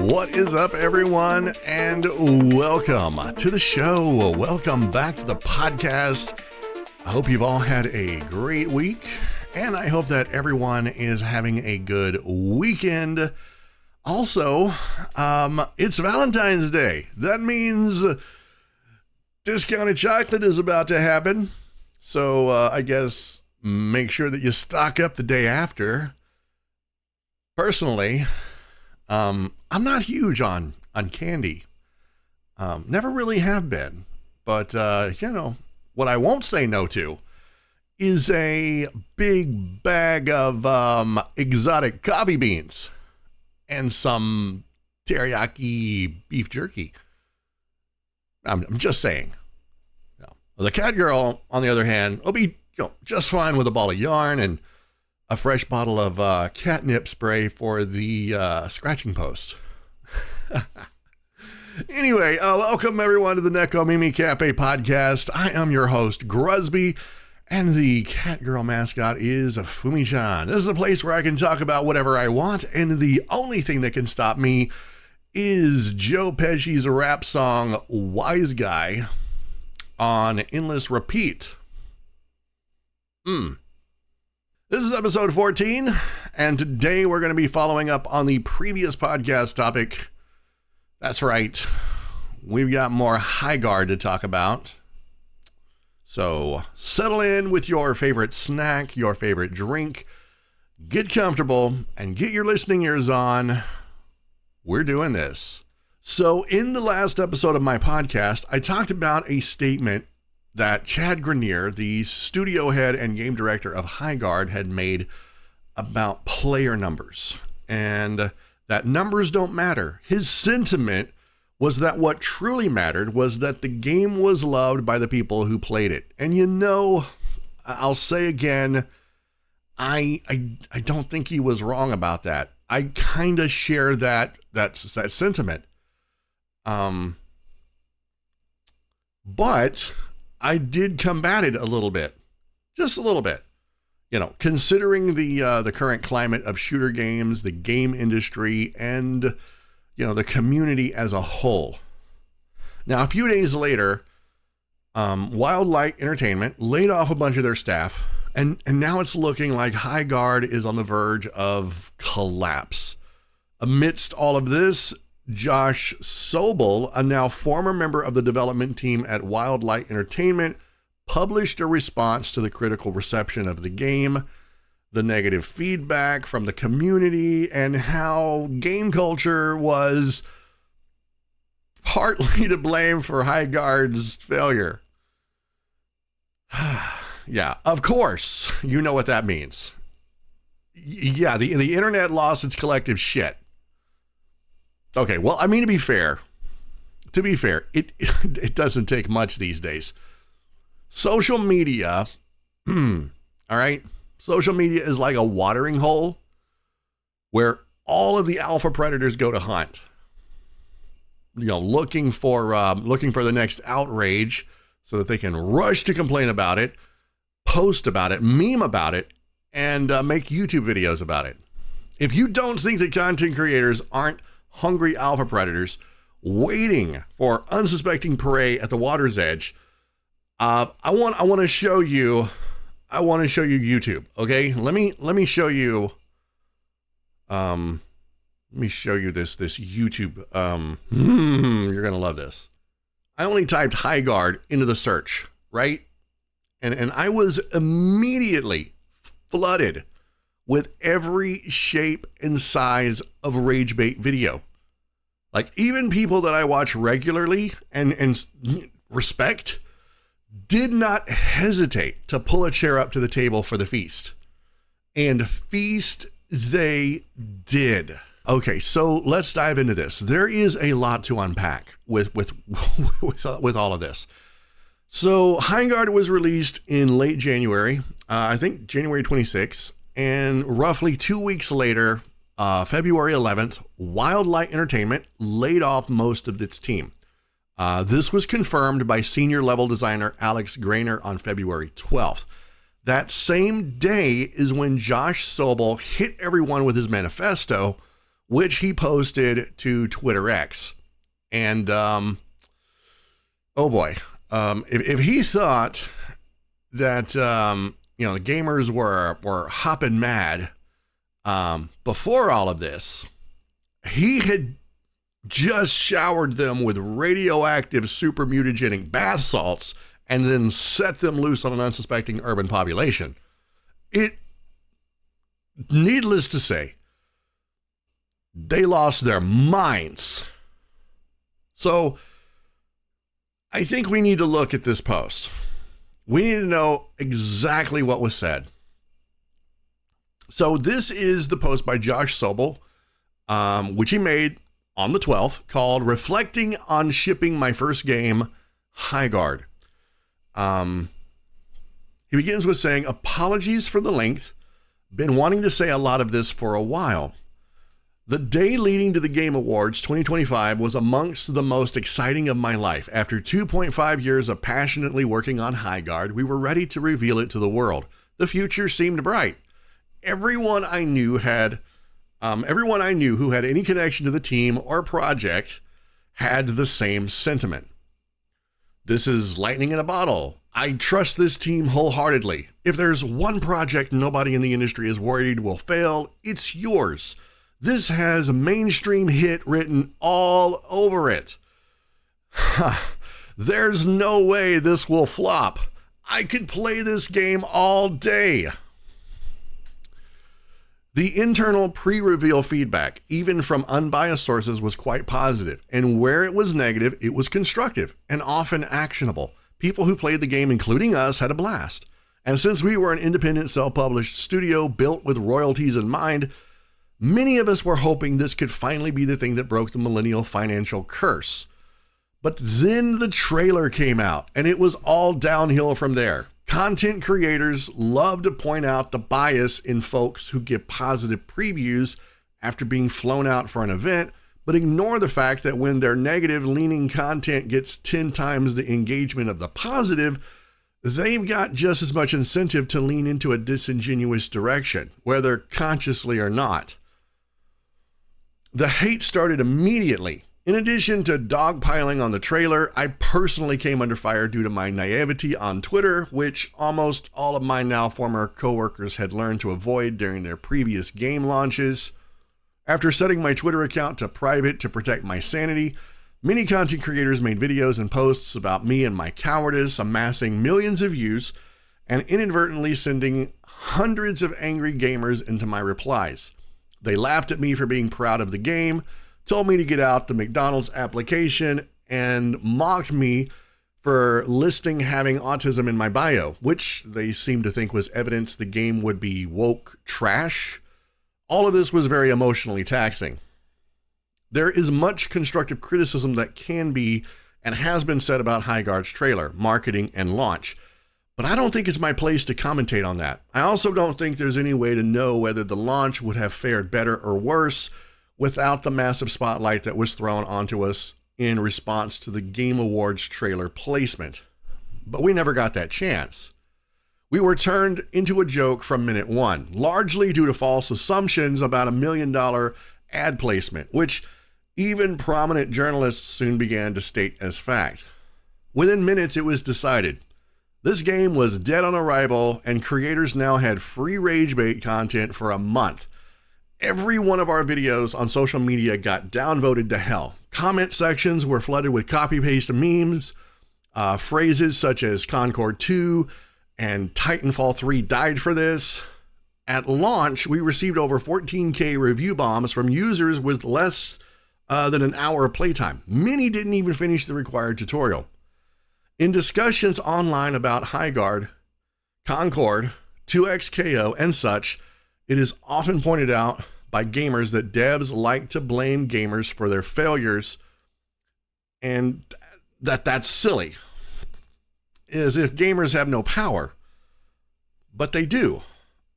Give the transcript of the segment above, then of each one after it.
What is up, everyone, and welcome to the show. Welcome back to the podcast. I hope you've all had a great week, and I hope that everyone is having a good weekend. Also, it's Valentine's Day. That means discounted chocolate is about to happen. So I guess make sure that you stock up the day after. Personally, I'm not huge on candy. Never really have been. But, what I won't say no to is a big bag of exotic coffee beans and some teriyaki beef jerky. I'm just saying. The Catgirl, on the other hand, will be just fine with a ball of yarn and a fresh bottle of catnip spray for the scratching post. Anyway, welcome everyone to the Neko Mimi Cafe podcast. I am your host, Gruzbee, and the Catgirl mascot is Fumi-chan. This is a place where I can talk about whatever I want, and the only thing that can stop me is Joe Pesci's rap song, Wise Guy, on endless repeat. This is episode 14, and today we're going to be following up on the previous podcast topic. That's right, we've got more Highguard to talk about. So settle in with your favorite snack, your favorite drink, get comfortable, and get your listening ears on. We're doing this. So in the last episode of my podcast, I talked about a statement that Chad Grenier, the studio head and game director of Highguard, had made about player numbers, and that numbers don't matter. His sentiment was that what truly mattered was that the game was loved by the people who played it. And I'll say again, I don't think he was wrong about that. I kind of share that sentiment. But I did combat it a little bit, just a little bit, considering the current climate of shooter games, the game industry, and, the community as a whole. Now, a few days later, Wildlight Entertainment laid off a bunch of their staff, and now it's looking like Highguard is on the verge of collapse. Amidst all of this, Josh Sobel, a now former member of the development team at Wildlight Entertainment, published a response to the critical reception of the game, the negative feedback from the community, and how game culture was partly to blame for Highguard's failure. Yeah, of course, you know what that means. Yeah, the internet lost its collective shit. Okay, well, I mean, to be fair, it doesn't take much these days. Social media, all right? Social media is like a watering hole where all of the alpha predators go to hunt. Looking for the next outrage so that they can rush to complain about it, post about it, meme about it, and make YouTube videos about it. If you don't think that content creators aren't hungry alpha predators waiting for unsuspecting prey at the water's edge, I want to show you YouTube. Okay, let me show you this YouTube. You're gonna love this. I only typed Highguard into the search, right, and I was immediately flooded with every shape and size of rage bait video. Like, even people that I watch regularly and respect did not hesitate to pull a chair up to the table for the feast. And feast they did. Okay, so let's dive into this. There is a lot to unpack with all of this. So Highguard was released in late January, I think January 26th, and roughly 2 weeks later, February 11th, Wildlight Entertainment laid off most of its team. This was confirmed by senior level designer Alex Grainer on February 12th. That same day is when Josh Sobel hit everyone with his manifesto, which he posted to Twitter X. And, oh boy, if he thought that, the gamers were hopping mad before all of this, he had just showered them with radioactive super mutagenic bath salts and then set them loose on an unsuspecting urban population. Needless to say, they lost their minds. So I think we need to look at this post. We need to know exactly what was said. So this is the post by Josh Sobel, which he made on the 12th, called Reflecting on Shipping My First Game, Highguard. He begins with saying, apologies for the length. Been wanting to say a lot of this for a while. The day leading to the Game Awards 2025 was amongst the most exciting of my life. After 2.5 years of passionately working on Highguard, we were ready to reveal it to the world. The future seemed bright. Everyone I knew who had any connection to the team or project had the same sentiment. This is lightning in a bottle. I trust this team wholeheartedly. If there's one project nobody in the industry is worried will fail, it's yours. This has mainstream hit written all over it. There's no way this will flop. I could play this game all day. The internal pre-reveal feedback, even from unbiased sources, was quite positive, and where it was negative, it was constructive and often actionable. People who played the game, including us, had a blast. And since we were an independent, self-published studio built with royalties in mind, many of us were hoping this could finally be the thing that broke the millennial financial curse. But then the trailer came out, and it was all downhill from there. Content creators love to point out the bias in folks who give positive previews after being flown out for an event, but ignore the fact that when their negative-leaning content gets 10 times the engagement of the positive, they've got just as much incentive to lean into a disingenuous direction, whether consciously or not. The hate started immediately. In addition to dogpiling on the trailer, I personally came under fire due to my naivety on Twitter, which almost all of my now former coworkers had learned to avoid during their previous game launches. After setting my Twitter account to private to protect my sanity, many content creators made videos and posts about me and my cowardice, amassing millions of views and inadvertently sending hundreds of angry gamers into my replies. They laughed at me for being proud of the game, told me to get out the McDonald's application, and mocked me for listing having autism in my bio, which they seemed to think was evidence the game would be woke trash. All of this was very emotionally taxing. There is much constructive criticism that can be and has been said about Highguard's trailer, marketing, and launch, but I don't think it's my place to commentate on that. I also don't think there's any way to know whether the launch would have fared better or worse without the massive spotlight that was thrown onto us in response to the Game Awards trailer placement. But we never got that chance. We were turned into a joke from minute one, largely due to false assumptions about $1 million ad placement, which even prominent journalists soon began to state as fact. Within minutes, it was decided. This game was dead on arrival, and creators now had free rage bait content for a month. Every one of our videos on social media got downvoted to hell. Comment sections were flooded with copy-paste memes, phrases such as Concord 2 and Titanfall 3 died for this. At launch, we received over 14K review bombs from users with less than an hour of playtime. Many didn't even finish the required tutorial. In discussions online about Highguard, Concord, 2XKO, and such, it is often pointed out by gamers that devs like to blame gamers for their failures, and that's silly. As if gamers have no power. But they do.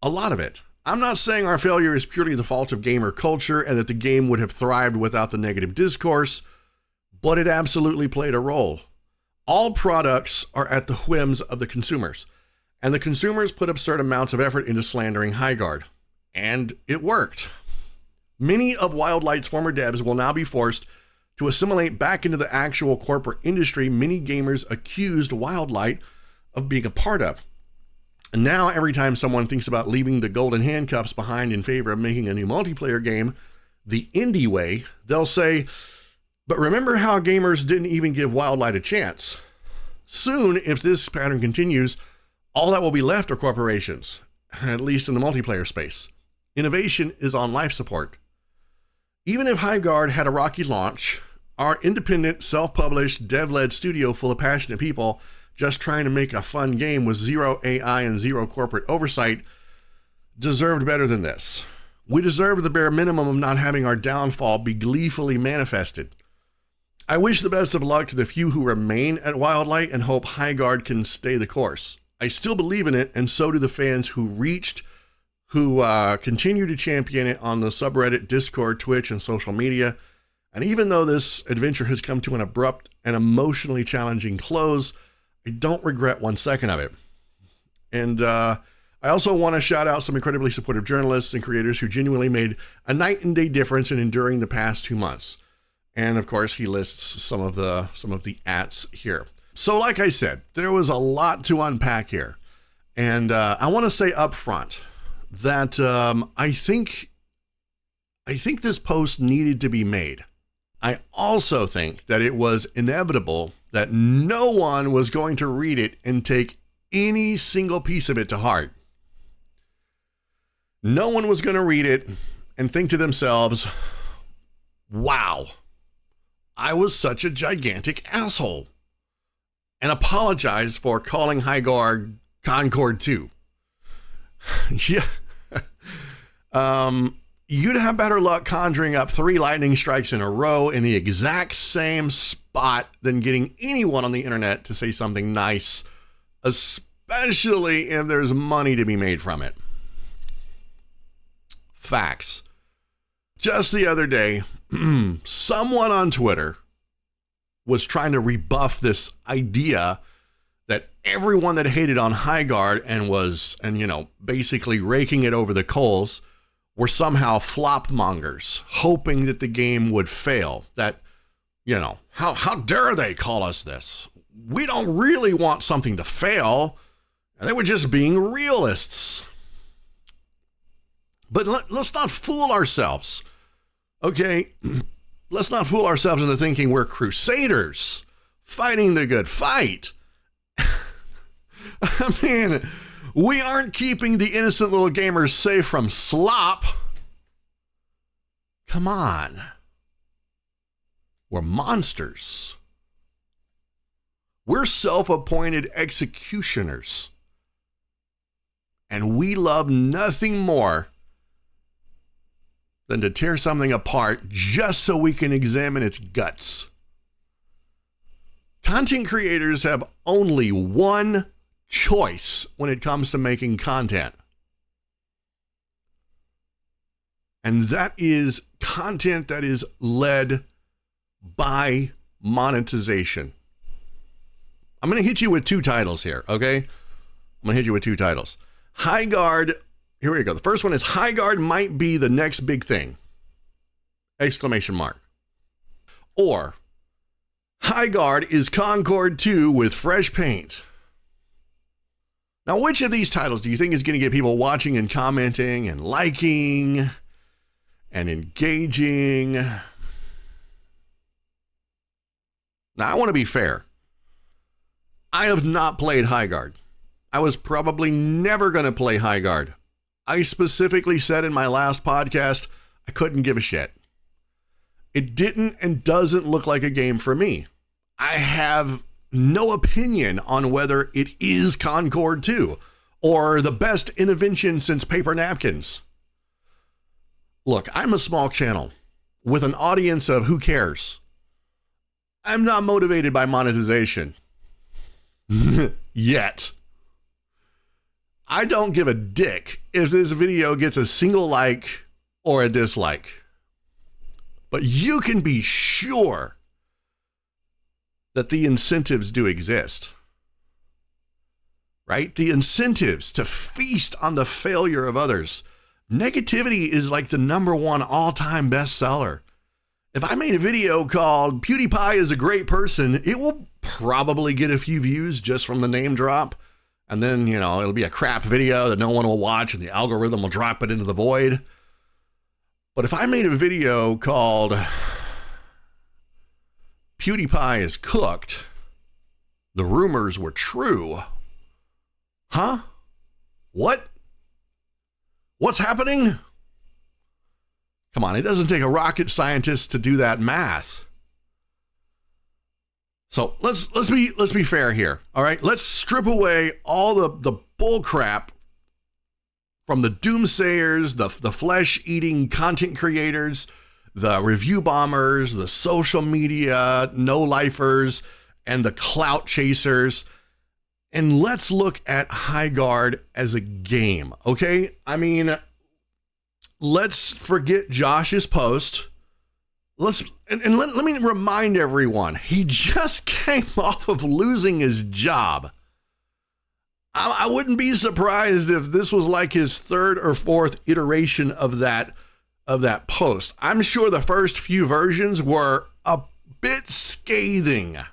A lot of it. I'm not saying our failure is purely the fault of gamer culture and that the game would have thrived without the negative discourse, but it absolutely played a role. All products are at the whims of the consumers, and the consumers put absurd amounts of effort into slandering Highguard. And it worked. Many of Wildlight's former devs will now be forced to assimilate back into the actual corporate industry many gamers accused Wildlight of being a part of. And now every time someone thinks about leaving the golden handcuffs behind in favor of making a new multiplayer game the indie way, they'll say, but remember how gamers didn't even give Wildlight a chance. Soon, if this pattern continues, all that will be left are corporations, at least in the multiplayer space. Innovation is on life support. Even if Highguard had a rocky launch, our independent, self-published, dev-led studio full of passionate people just trying to make a fun game with zero AI and zero corporate oversight deserved better than this. We deserve the bare minimum of not having our downfall be gleefully manifested. I wish the best of luck to the few who remain at Wildlight and hope Highguard can stay the course. I still believe in it, and so do the fans who continue to champion it on the subreddit, Discord, Twitch, and social media. And even though this adventure has come to an abrupt and emotionally challenging close, I don't regret 1 second of it. And I also want to shout out some incredibly supportive journalists and creators who genuinely made a night and day difference in enduring the past 2 months. And of course, he lists some of the ats here. So like I said, there was a lot to unpack here. And I want to say up front that I think this post needed to be made. I also think that it was inevitable that no one was going to read it and take any single piece of it to heart. No one was going to read it and think to themselves, wow, I was such a gigantic asshole, and apologize for calling Highguard Concord 2. Yeah. You'd have better luck conjuring up 3 lightning strikes in a row in the exact same spot than getting anyone on the internet to say something nice, especially if there's money to be made from it. Facts. Just the other day, someone on Twitter was trying to rebuff this idea that everyone that hated on Highguard and basically raking it over the coals were somehow flop mongers, hoping that the game would fail. That, how dare they call us this? We don't really want something to fail. And they were just being realists. But let's not fool ourselves. Okay? Let's not fool ourselves into thinking we're crusaders fighting the good fight. I mean, we aren't keeping the innocent little gamers safe from slop. Come on. We're monsters. We're self-appointed executioners. And we love nothing more than to tear something apart just so we can examine its guts. Content creators have only one choice when it comes to making content. And that is content that is led by monetization. I'm going to hit you with 2 titles here, okay? I'm going to hit you with 2 titles. Highguard, here we go. The first one is Highguard might be the next big thing! Exclamation mark. Or Highguard is Concord 2 with fresh paint. Now, which of these titles do you think is going to get people watching and commenting and liking and engaging? Now, I want to be fair. I have not played Highguard. I was probably never going to play Highguard. I specifically said in my last podcast, I couldn't give a shit. It didn't and doesn't look like a game for me. I have no opinion on whether it is Concord 2 or the best invention since paper napkins. Look, I'm a small channel with an audience of who cares. I'm not motivated by monetization. Yet. I don't give a dick if this video gets a single like or a dislike. But you can be sure that the incentives do exist. Right? The incentives to feast on the failure of others. negativity is like the #1 all-time bestseller. If I made a video called PewDiePie is a great person, it will probably get a few views just from the name drop. And then, it'll be a crap video that no one will watch and the algorithm will drop it into the void. But if I made a video called PewDiePie is cooked, the rumors were true. Huh? What? What's happening? Come on, it doesn't take a rocket scientist to do that math. So let's be fair here. All right, let's strip away all the bull crap from the doomsayers, the flesh-eating content creators, the review bombers, the social media no-lifers, and the clout chasers. And let's look at Highguard as a game, okay? I mean, let's forget Josh's post. Let me remind everyone, he just came off of losing his job. I wouldn't be surprised if this was like his 3rd or 4th iteration of that post. I'm sure the first few versions were a bit scathing. At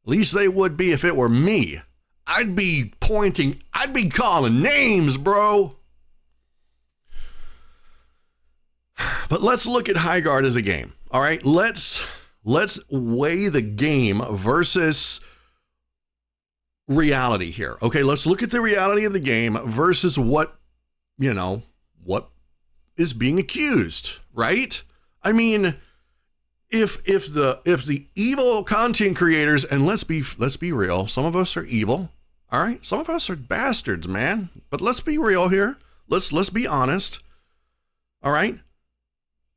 least they would be if it were me. I'd be calling names, bro. But let's look at Highguard as a game. All right, let's weigh the game versus reality here. Okay, let's look at the reality of the game versus what is being accused, right? I mean, if the evil content creators, and let's be real, some of us are evil, all right? Some of us are bastards, man. But let's be real here. Let's be honest. All right?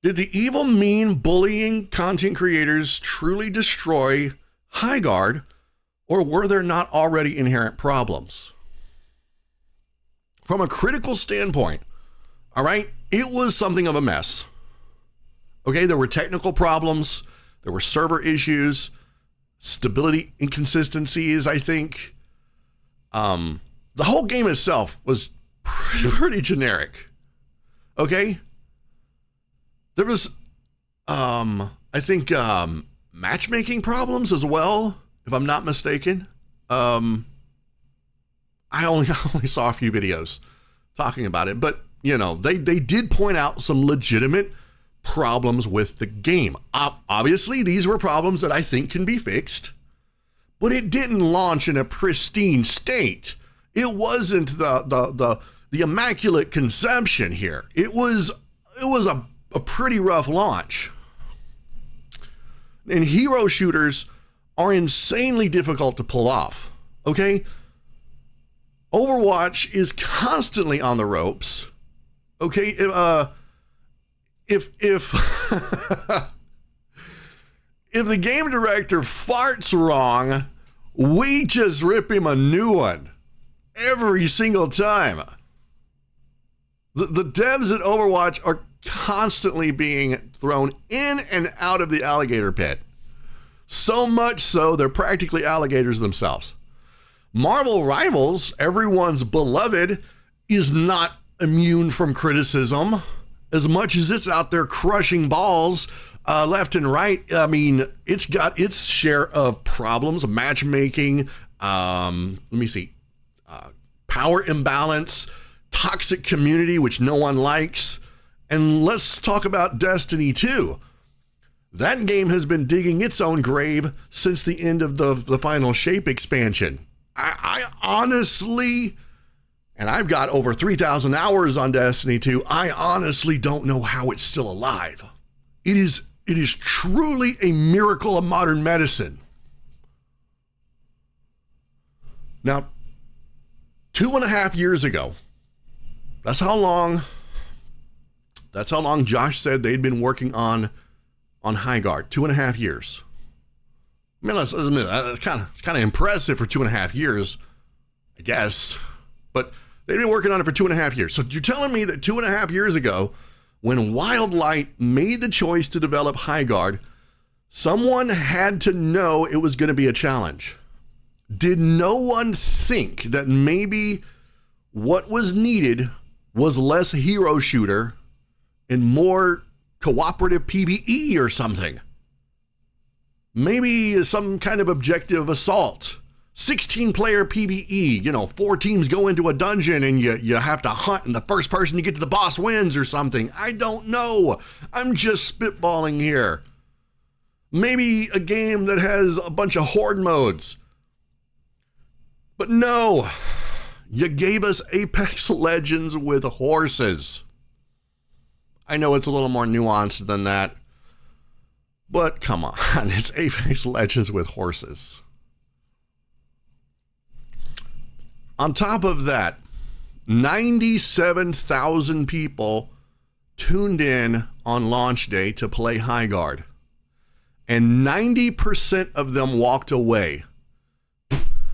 Did the evil, mean, bullying content creators truly destroy Highguard, or were there not already inherent problems? From a critical standpoint, all right, it was something of a mess. Okay, there were technical problems, there were server issues, stability inconsistencies, I think. The whole game itself was pretty generic. Okay? There was, I think, matchmaking problems as well, if I'm not mistaken. I only saw a few videos talking about it, but, they did point out some legitimate problems with the game. Obviously, these were problems that I think can be fixed, but it didn't launch in a pristine state. It wasn't the immaculate conception here. It was a pretty rough launch. And hero shooters are insanely difficult to pull off, okay? Overwatch is constantly on the ropes, okay? If if the game director farts wrong, we just rip him a new one every single time. The devs at Overwatch are constantly being thrown in and out of the alligator pit. So much so, they're practically alligators themselves. Marvel Rivals, everyone's beloved, is not immune from criticism. As much as it's out there crushing balls left and right, I mean, it's got its share of problems, matchmaking, power imbalance, toxic community, which no one likes. And let's talk about Destiny 2. That game has been digging its own grave since the end of the Final Shape expansion. I honestly, and I've got over 3,000 hours on Destiny 2, I honestly don't know how it's still alive. It is truly a miracle of modern medicine. Now, 2.5 years ago, that's how long Josh said they'd been working on Highguard. 2.5 years. I mean, let's admit, it's kind of impressive for 2.5 years, I guess. But they've been working on it for 2.5 years. So you're telling me that 2.5 years ago, when Wildlight made the choice to develop Highguard, someone had to know it was going to be a challenge. Did no one think that maybe what was needed was less hero shooter and more cooperative PvE or something. Maybe some kind of objective assault. 16-player PvE, 4 teams go into a dungeon and you have to hunt and the first person to get to the boss wins or something. I don't know. I'm just spitballing here. Maybe a game that has a bunch of horde modes. But no, you gave us Apex Legends with horses. I know it's a little more nuanced than that, but come on, it's Apex Legends with horses. On top of that, 97,000 people tuned in on launch day to play Highguard, and 90% of them walked away.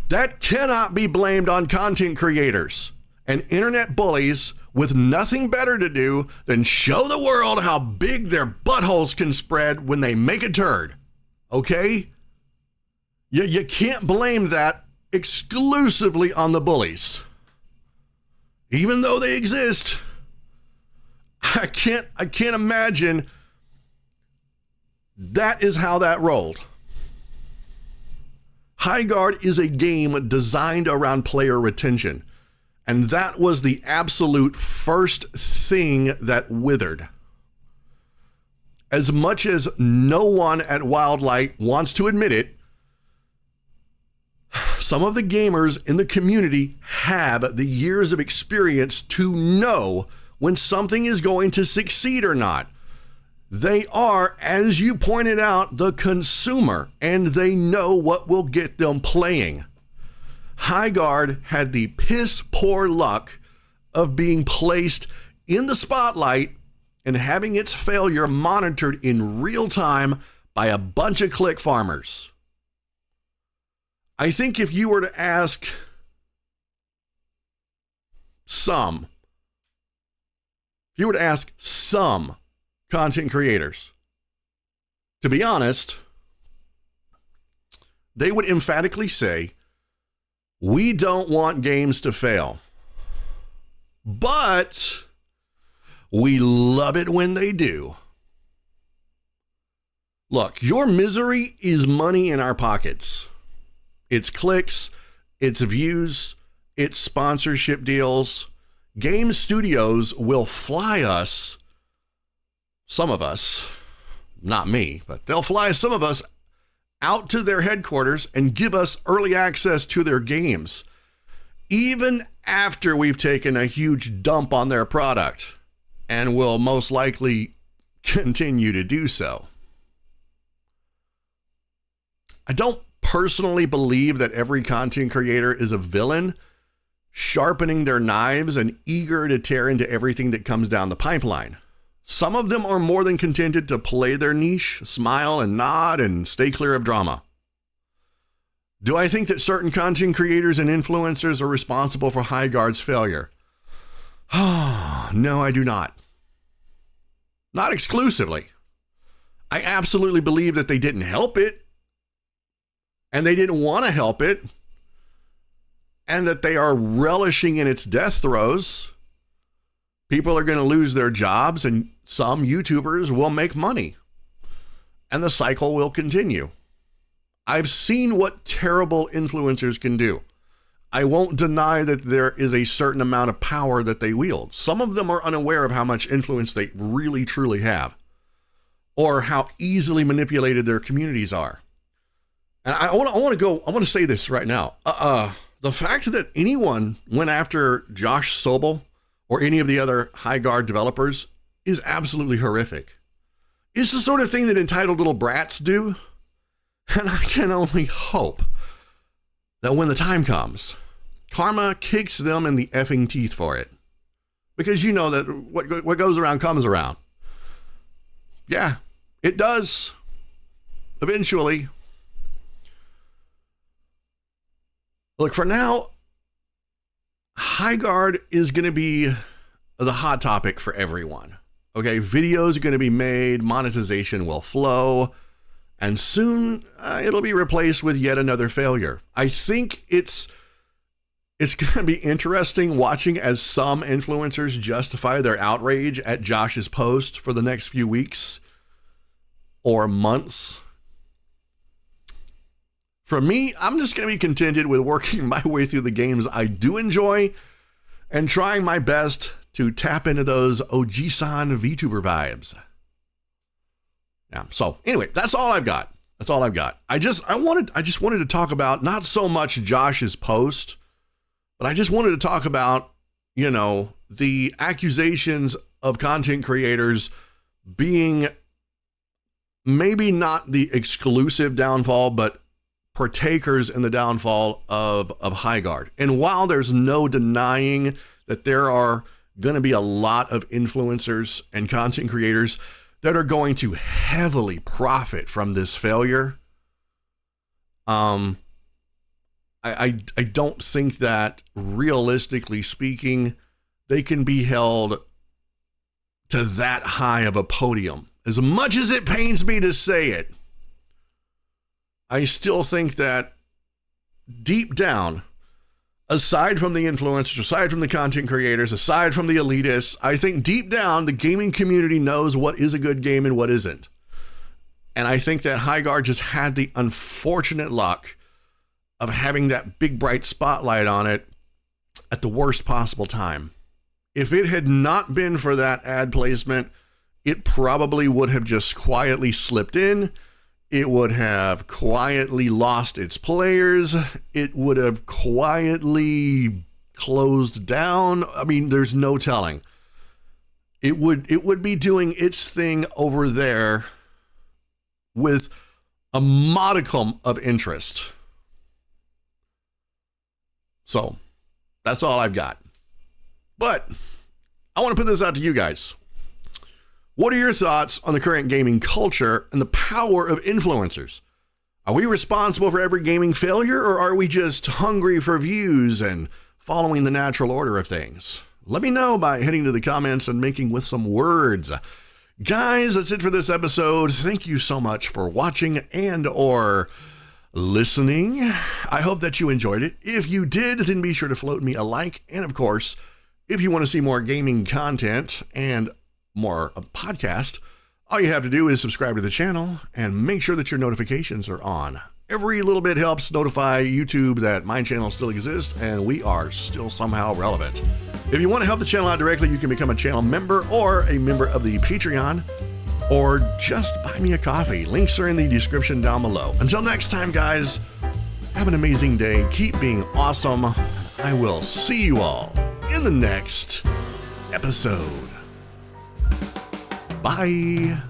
That cannot be blamed on content creators and internet bullies with nothing better to do than show the world how big their buttholes can spread when they make a turd. Okay? You can't blame that exclusively on the bullies. Even though they exist, I can't imagine that is how that rolled. Highguard is a game designed around player retention, and that was the absolute first thing that withered. As much as no one at Wildlight wants to admit it, some of the gamers in the community have the years of experience to know when something is going to succeed or not. They are, as you pointed out, the consumer, and they know what will get them playing. Highguard had the piss poor luck of being placed in the spotlight and having its failure monitored in real time by a bunch of click farmers. I think if you were to ask some content creators, to be honest, they would emphatically say, we don't want games to fail, but we love it when they do. Look, your misery is money in our pockets. It's clicks, it's views, it's sponsorship deals. Game studios will fly us, some of us, not me, but they'll fly some of us out to their headquarters and give us early access to their games, even after we've taken a huge dump on their product, and will most likely continue to do so. I don't personally believe that every content creator is a villain, sharpening their knives and eager to tear into everything that comes down the pipeline. Some of them are more than contented to play their niche, smile and nod, and stay clear of drama. Do I think that certain content creators and influencers are responsible for Highguard's failure? No, I do not. Not exclusively. I absolutely believe that they didn't help it, and they didn't want to help it, and that they are relishing in its death throes. People are going to lose their jobs, and some YouTubers will make money, and the cycle will continue. I've seen what terrible influencers can do. I won't deny that there is a certain amount of power that they wield. Some of them are unaware of how much influence they really truly have, or how easily manipulated their communities are. And I want to say this right now. The fact that anyone went after Josh Sobel or any of the other Highguard developers is absolutely horrific. It's the sort of thing that entitled little brats do. And I can only hope that when the time comes, karma kicks them in the effing teeth for it. Because you know that what goes around comes around. Yeah, it does. Eventually. Look, for now, Highguard is going to be the hot topic for everyone. Okay, videos are going to be made, monetization will flow, and soon it'll be replaced with yet another failure. I think it's It's going to be interesting watching as some influencers justify their outrage at Josh's post for the next few weeks or months. For me, I'm just going to be contented with working my way through the games I do enjoy and trying my best to tap into those Oji-san VTuber vibes. Yeah, so anyway, that's all I've got. I just wanted to talk about not so much Josh's post, but I just wanted to talk about, the accusations of content creators being maybe not the exclusive downfall, but partakers in the downfall of Highguard. And while there's no denying that there are going to be a lot of influencers and content creators that are going to heavily profit from this failure, I don't think that, realistically speaking, they can be held to that high of a podium. As much as it pains me to say it, I still think that deep down, aside from the influencers, aside from the content creators, aside from the elitists, I think deep down the gaming community knows what is a good game and what isn't. And I think that Highguard just had the unfortunate luck of having that big bright spotlight on it at the worst possible time. If it had not been for that ad placement, it probably would have just quietly slipped in. It would have quietly lost its players. It would have quietly closed down. I mean, there's no telling. It would be doing its thing over there with a modicum of interest. So that's all I've got. But I want to put this out to you guys. What are your thoughts on the current gaming culture and the power of influencers? Are we responsible for every gaming failure, or are we just hungry for views and following the natural order of things? Let me know by heading to the comments and making with some words. Guys, that's it for this episode. Thank you so much for watching and or listening. I hope that you enjoyed it. If you did, then be sure to float me a like. And of course, if you want to see more gaming content and more of a podcast, all you have to do is subscribe to the channel and make sure that your notifications are on. Every little bit helps notify YouTube that my channel still exists and we are still somehow relevant. If you want to help the channel out directly, you can become a channel member or a member of the Patreon, or just buy me a coffee. Links are in the description down below. Until next time, guys, have an amazing day. Keep being awesome. I will see you all in the next episode. Bye.